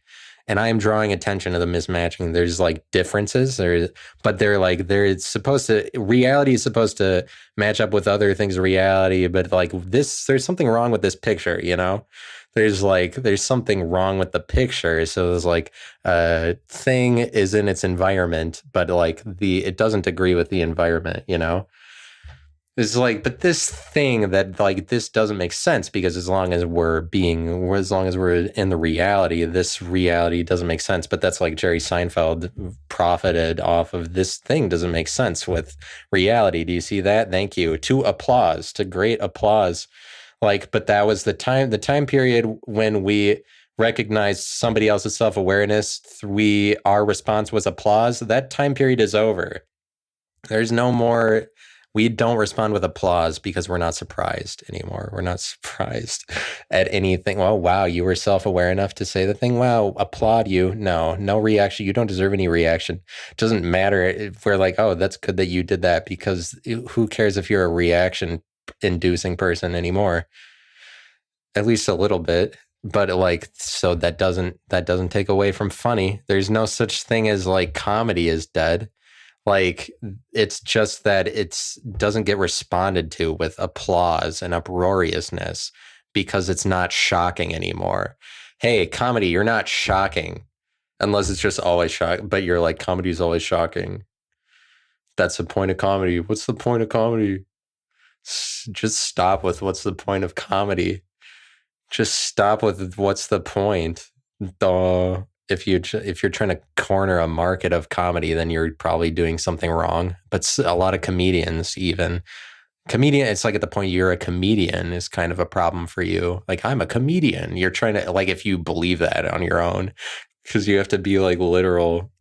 And I am drawing attention to the mismatching. There's like differences there, but reality is supposed to match up with other things in reality. But like this, there's something wrong with this picture, you know? There's something wrong with the picture. So it's like a thing is in its environment, but like it doesn't agree with the environment, you know? It's like, but this thing that like this doesn't make sense, because as long as we're in the reality, this reality doesn't make sense. But that's like Jerry Seinfeld profited off of this thing doesn't make sense with reality. Do you see that? Thank you. To great applause. Like, but that was the time period when we recognized somebody else's self-awareness. Our response was applause. That time period is over. There's no more. We don't respond with applause because we're not surprised anymore. We're not surprised at anything. Well, wow, you were self-aware enough to say the thing. Wow, applaud you. No reaction. You don't deserve any reaction. It doesn't matter if we're like, oh, that's good that you did that, because who cares if you're a reaction inducing person anymore? At least a little bit. But like, so that doesn't take away from funny. There's no such thing as like comedy is dead. Like, it's just that it doesn't get responded to with applause and uproariousness because it's not shocking anymore. Hey, comedy, you're not shocking unless it's just always shocking. But you're like, comedy is always shocking. That's the point of comedy. What's the point of comedy? Just stop with what's the point of comedy. Just stop with what's the point. Duh. If you're trying to corner a market of comedy, then you're probably doing something wrong. But a lot of comedians, it's like at the point you're a comedian is kind of a problem for you. Like, I'm a comedian. You're trying to, like, if you believe that on your own, because you have to be like literal.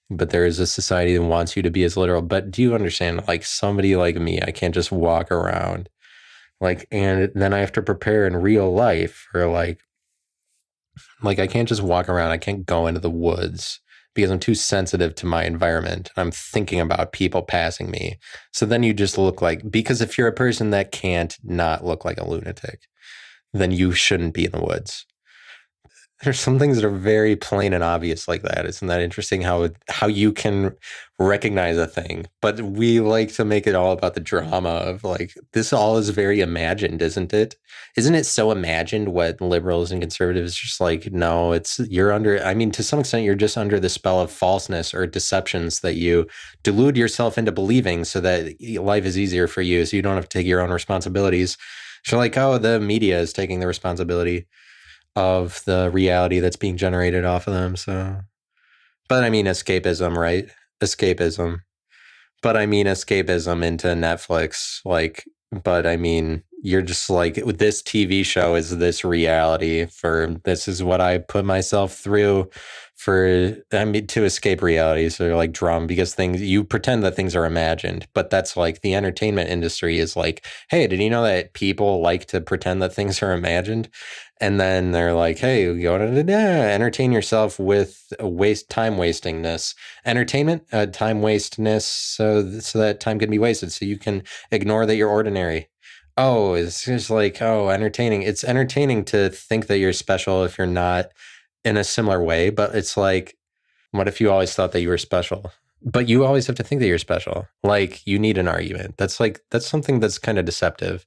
But there is a society that wants you to be as literal. But do you understand? Like, somebody like me, I can't just walk around. Like, and then I have to prepare in real life for like I can't just walk around. I can't go into the woods because I'm too sensitive to my environment. I'm thinking about people passing me. So then you just look like, because if you're a person that can't not look like a lunatic, then you shouldn't be in the woods. There's some things that are very plain and obvious like that. Isn't that interesting how you can recognize a thing? But we like to make it all about the drama of like this all is very imagined, isn't it? Isn't it so imagined what liberals and conservatives just like, no, it's you're under I mean, to some extent you're just under the spell of falseness or deceptions that you delude yourself into believing so that life is easier for you, so you don't have to take your own responsibilities. So like, oh, the media is taking the responsibility of the reality that's being generated off of them. So, but I mean, escapism, right? Escapism. But I mean, escapism into Netflix. Like, but I mean, you're just like, this TV show is this reality for this is what I put myself through for, I mean, to escape reality. So, like, drama, because things, you pretend that things are imagined, but that's like the entertainment industry is like, hey, did you know that people like to pretend that things are imagined? And then they're like, hey, you want to entertain yourself with time wastingness, entertainment, time wasteness, so that time can be wasted, so you can ignore that you're ordinary. Oh, it's just like, oh, entertaining. It's entertaining to think that you're special if you're not in a similar way, but it's like, what if you always thought that you were special? But you always have to think that you're special. Like you need an argument. That's something that's kind of deceptive.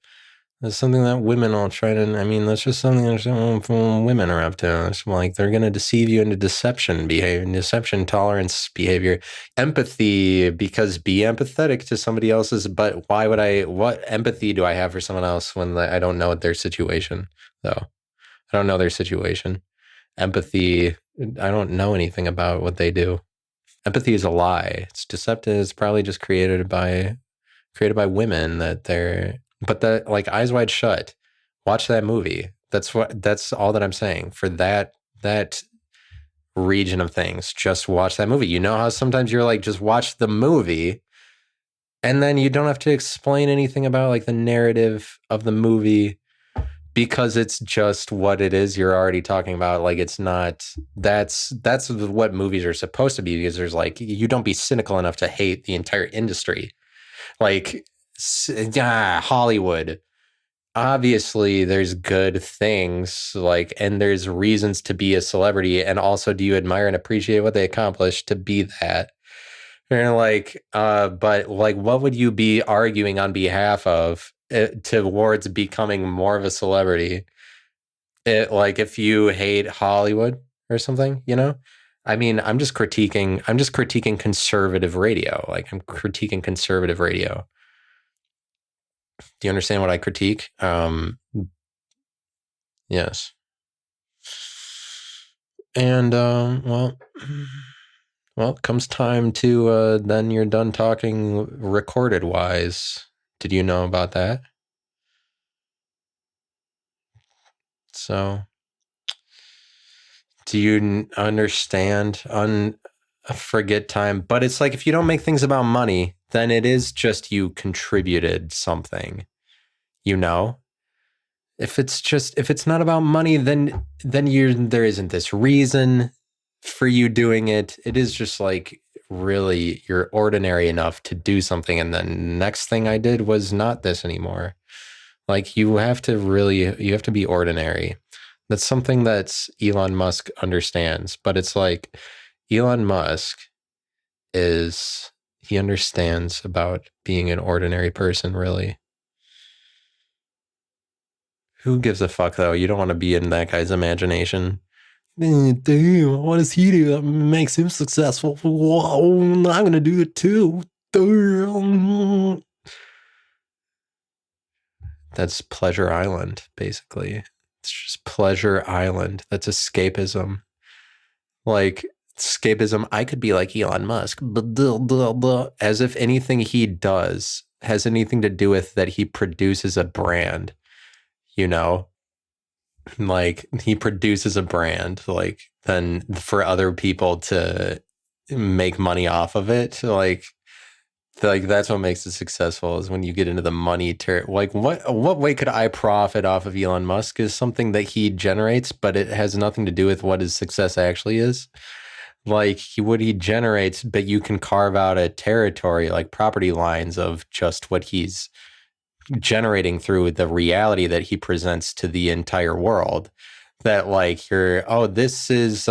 That's something that women all try to. I mean, that's just something that women are up to. It's like they're going to deceive you into deception behavior, deception tolerance behavior, empathy. Because be empathetic to somebody else's. But why would I? What empathy do I have for someone else when I don't know their situation? Though I don't know their situation. Empathy. I don't know anything about what they do. Empathy is a lie. It's deceptive. It's probably just created by women that they're but that like Eyes Wide Shut, watch that movie. That's all that I'm saying for that region of things. Just watch that movie. You know how sometimes you're like, just watch the movie and then you don't have to explain anything about like the narrative of the movie because it's just what it is you're already talking about. Like it's not that's what movies are supposed to be, because there's like, you don't be cynical enough to hate the entire industry. Like, yeah, Hollywood. Obviously, there's good things, like, and there's reasons to be a celebrity. And also, do you admire and appreciate what they accomplished to be that? And like, but like, what would you be arguing on behalf of towards becoming more of a celebrity? Like, if you hate Hollywood or something, you know? I mean, I'm just critiquing conservative radio. Like, I'm critiquing conservative radio. Do you understand what I critique? Yes. And well, comes time to then you're done talking recorded wise. Did you know about that? So, do you understand? Forget time, but it's like if you don't make things about money, then it is just you contributed something. You know, if it's not about money, then there isn't this reason for you doing it. It is just like, really, you're ordinary enough to do something, and then next thing I did was not this anymore. Like you have to be ordinary. That's something that Elon Musk understands, but it's like Elon Musk he understands about being an ordinary person, really. Who gives a fuck though? You don't want to be in that guy's imagination. Damn, what does he do that makes him successful? Whoa, I'm gonna do it too. Damn. That's Pleasure Island, basically. It's just Pleasure Island. That's escapism. Like, escapism, I could be like Elon Musk, as if anything he does has anything to do with that he produces a brand, you know? Like, he produces a brand, like, then for other people to make money off of it, like that's what makes it successful, is when you get into the money like what way could I profit off of Elon Musk is something that he generates, but it has nothing to do with what his success actually is. Like what he generates, but you can carve out a territory, like property lines of just what he's generating through the reality that he presents to the entire world. that like you're, oh, this is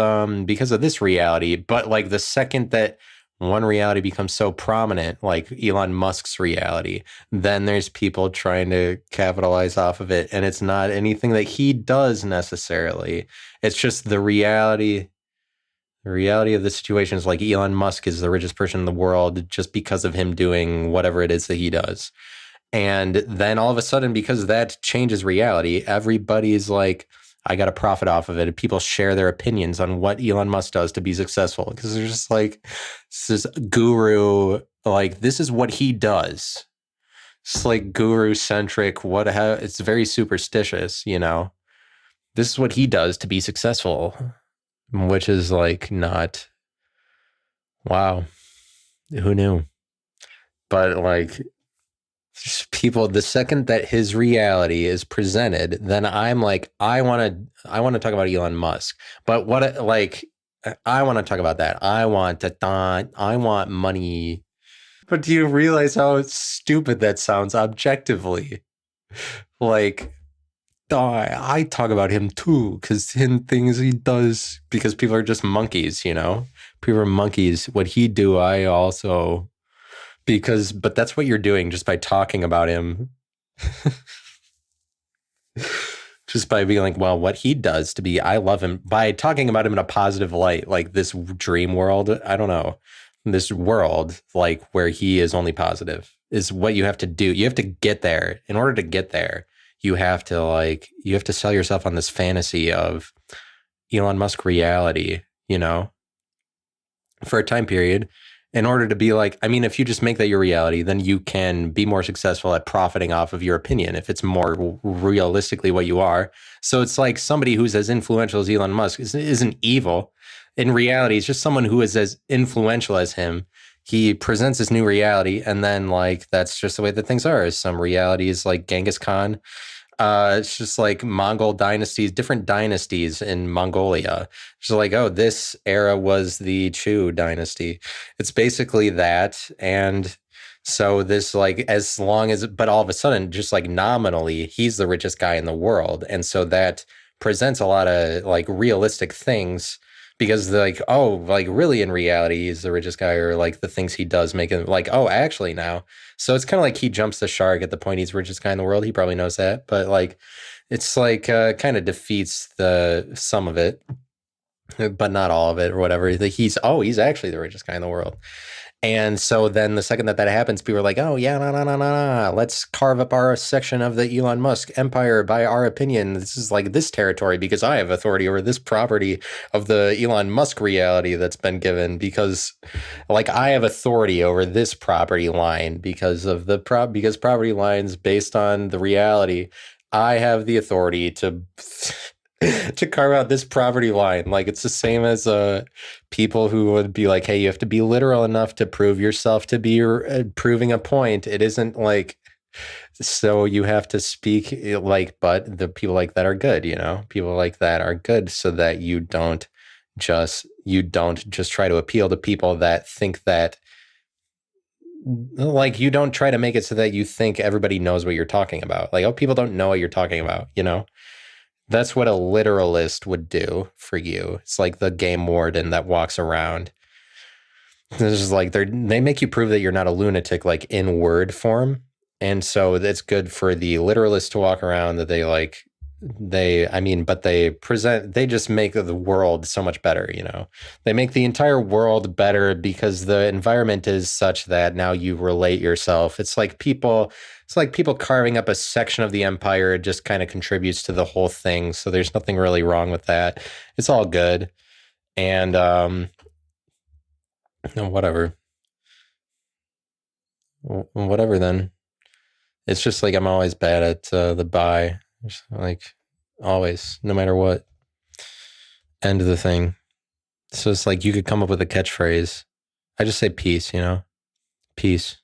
because of this reality. But like the second that one reality becomes so prominent, like Elon Musk's reality, then there's people trying to capitalize off of it. And it's not anything that he does necessarily. It's just the reality. The reality of the situation is like Elon Musk is the richest person in the world just because of him doing whatever it is that he does. And then all of a sudden, because that changes reality, everybody's like, I got to profit off of it. People share their opinions on what Elon Musk does to be successful because they're just like, this is guru, like, this is what he does. It's like guru centric. It's very superstitious, you know? This is what he does to be successful, which is like not, wow, who knew? But like, people, the second that his reality is presented, then I'm like, I want to talk about Elon Musk. But what, like, I want to talk about that. I want money. But do you realize how stupid that sounds objectively? Like, I talk about him too, because him things he does, because people are just monkeys, you know? People are monkeys. What he do, I also, but that's what you're doing just by talking about him. Just by being like, well, what he does to be, I love him, by talking about him in a positive light, like this dream world, I don't know, this world, like where he is only positive is what you have to do. You have to get there. In order to get there, you have to sell yourself on this fantasy of Elon Musk reality, you know, for a time period, in order to be like, I mean, if you just make that your reality, then you can be more successful at profiting off of your opinion if it's more realistically what you are. So it's like somebody who's as influential as Elon Musk isn't evil. In reality, it's just someone who is as influential as him. He presents his new reality, and then like that's just the way that things are. Some realities like Genghis Khan. It's just like Mongol dynasties, different dynasties in Mongolia. It's like, oh, this era was the Chu dynasty. It's basically that. And so this, like, as long as, but all of a sudden, just like nominally, he's the richest guy in the world. And so that presents a lot of like realistic things because like, oh, like really in reality, he's the richest guy, or like the things he does make him like, oh, actually now. So it's kind of like he jumps the shark at the point he's richest guy in the world. He probably knows that, but like, it's like kind of defeats the some of it, but not all of it or whatever. He's actually the richest guy in the world. And so then the second that happens, people are like, oh, yeah, no, no, no, no, no. Let's carve up our section of the Elon Musk empire by our opinion. This is like this territory because I have authority over this property of the Elon Musk reality that's been given, because like I have authority over this property line because of because property lines based on the reality. I have the authority to to carve out this property line. Like it's the same as people who would be like, hey, you have to be literal enough to prove yourself to be proving a point. It isn't like, so you have to speak like, but the people like that are good, you know, people like that are good so that you don't just try to appeal to people that think that, like, you don't try to make it so that you think everybody knows what you're talking about. Like, oh, people don't know what you're talking about, you know? That's what a literalist would do for you. It's like the game warden that walks around. This is like they make you prove that you're not a lunatic, like in word form. And so it's good for the literalist to walk around that they just make the world so much better, you know. They make the entire world better because the environment is such that now you relate yourself. It's like people carving up a section of the empire just kind of contributes to the whole thing. So there's nothing really wrong with that. It's all good. And whatever. Whatever then. It's just like I'm always bad at the buy. Just like always, no matter what. End of the thing. So it's like you could come up with a catchphrase. I just say peace, you know? Peace.